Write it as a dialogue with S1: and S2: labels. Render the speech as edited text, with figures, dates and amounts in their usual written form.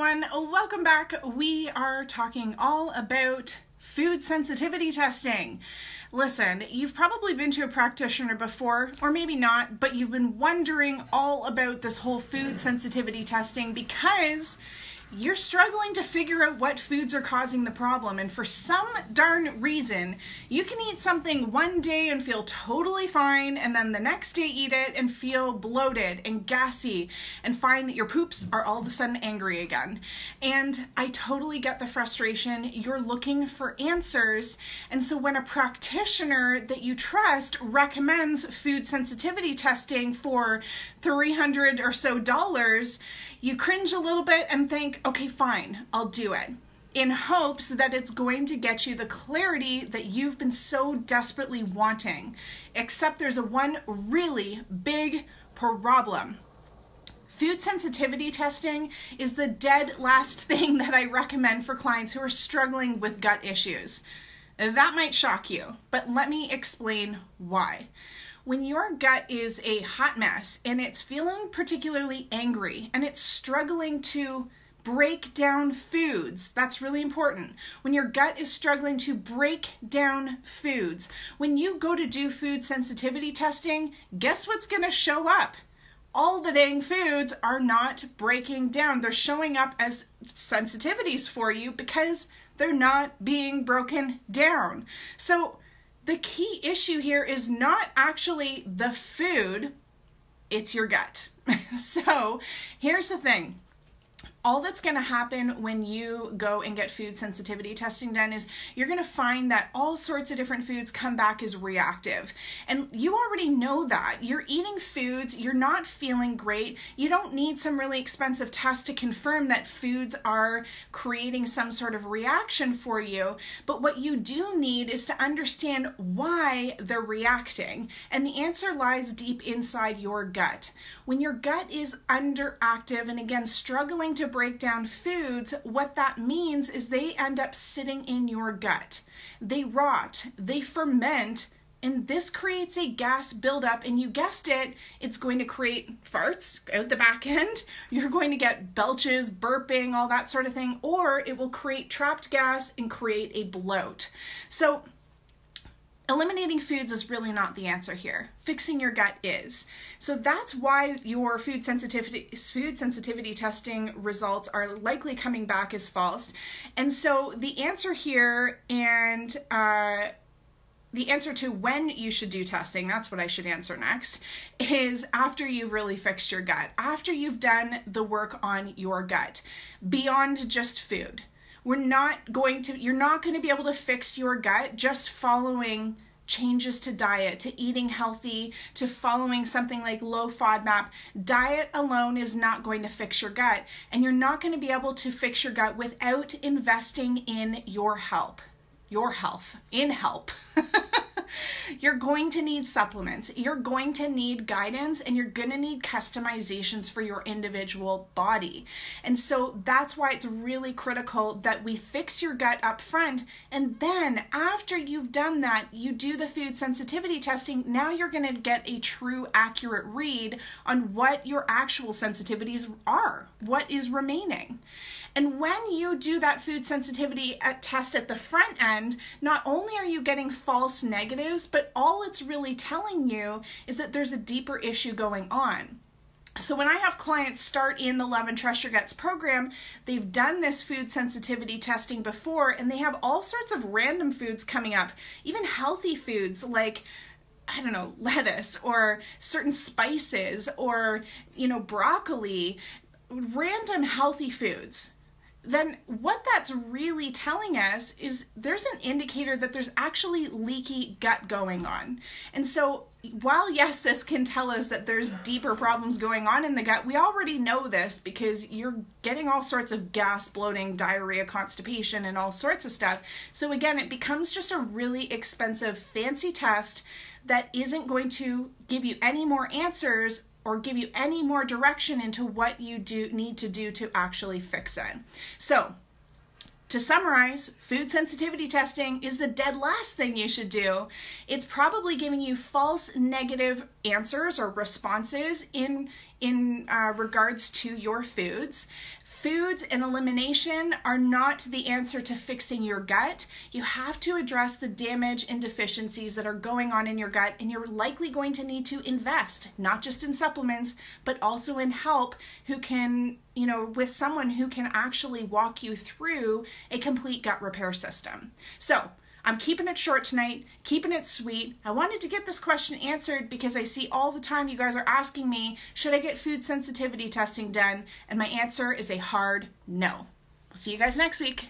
S1: everyone, welcome back. We are talking all about food sensitivity testing. Listen, you've probably been to a practitioner before, or maybe not, but you've been wondering all about this whole food sensitivity testing because you're struggling to figure out what foods are causing the problem, and for some darn reason, you can eat something one day and feel totally fine, and then the next day eat it and feel bloated and gassy and find that your poops are all of a sudden angry again. And I totally get the frustration. You're looking for answers, and so when a practitioner that you trust recommends food sensitivity testing for $300 or so, you cringe a little bit and think, okay, fine, I'll do it, in hopes that it's going to get you the clarity that you've been so desperately wanting. Except there's one really big problem. Food sensitivity testing is the dead last thing that I recommend for clients who are struggling with gut issues. That might shock you, but let me explain why. When your gut is a hot mess and it's feeling particularly angry and it's struggling to break down foods, that's really important. When your gut is struggling to break down foods, when you go to do food sensitivity testing, guess what's going to show up? All the dang foods are not breaking down. They're showing up as sensitivities for you because they're not being broken down. So the key issue here is not actually the food, it's your gut. So here's the thing. All that's going to happen when you go and get food sensitivity testing done is you're going to find that all sorts of different foods come back as reactive. And you already know that. You're eating foods, you're not feeling great. You don't need some really expensive test to confirm that foods are creating some sort of reaction for you. But what you do need is to understand why they're reacting. And the answer lies deep inside your gut. When your gut is underactive and again struggling to break down foods, what that means is they end up sitting in your gut. They rot, they ferment, and this creates a gas buildup, and you guessed it, it's going to create farts out the back end. You're going to get belches, burping, all that sort of thing, or it will create trapped gas and create a bloat. So eliminating foods is really not the answer here. Fixing your gut is. So that's why your food sensitivity testing results are likely coming back as false. And so the answer here and the answer to when you should do testing, that's what I should answer next, is after you've really fixed your gut, after you've done the work on your gut, beyond just food. You're not going to be able to fix your gut just following changes to diet, to eating healthy, to following something like low FODMAP. Diet alone is not going to fix your gut, and you're not going to be able to fix your gut without investing in your health. You're going to need supplements, you're going to need guidance, and you're going to need customizations for your individual body. And so that's why it's really critical that we fix your gut up front, and then after you've done that, you do the food sensitivity testing. Now you're going to get a true accurate read on what your actual sensitivities are, what is remaining. And when you do that food sensitivity test at the front end, not only are you getting false negatives, but all it's really telling you is that there's a deeper issue going on. So when I have clients start in the Love and Trust Your Guts program, they've done this food sensitivity testing before, and they have all sorts of random foods coming up, even healthy foods like, I don't know, lettuce or certain spices or, broccoli, random healthy foods. Then what that's really telling us is there's an indicator that there's actually leaky gut going on. And so while yes, this can tell us that there's deeper problems going on in the gut, we already know this because you're getting all sorts of gas, bloating, diarrhea, constipation, and all sorts of stuff. So again, it becomes just a really expensive, fancy test that isn't going to give you any more answers or give you any more direction into what you need to do to actually fix it. So to summarize, food sensitivity testing is the dead last thing you should do. It's probably giving you false negative answers or responses in regards to your foods. Foods and elimination are not the answer to fixing your gut. You have to address the damage and deficiencies that are going on in your gut, and you're likely going to need to invest, not just in supplements, but also in help who can, with someone who can actually walk you through a complete gut repair system. So, I'm keeping it short tonight, keeping it sweet. I wanted to get this question answered because I see all the time you guys are asking me, should I get food sensitivity testing done? And my answer is a hard no. I'll see you guys next week.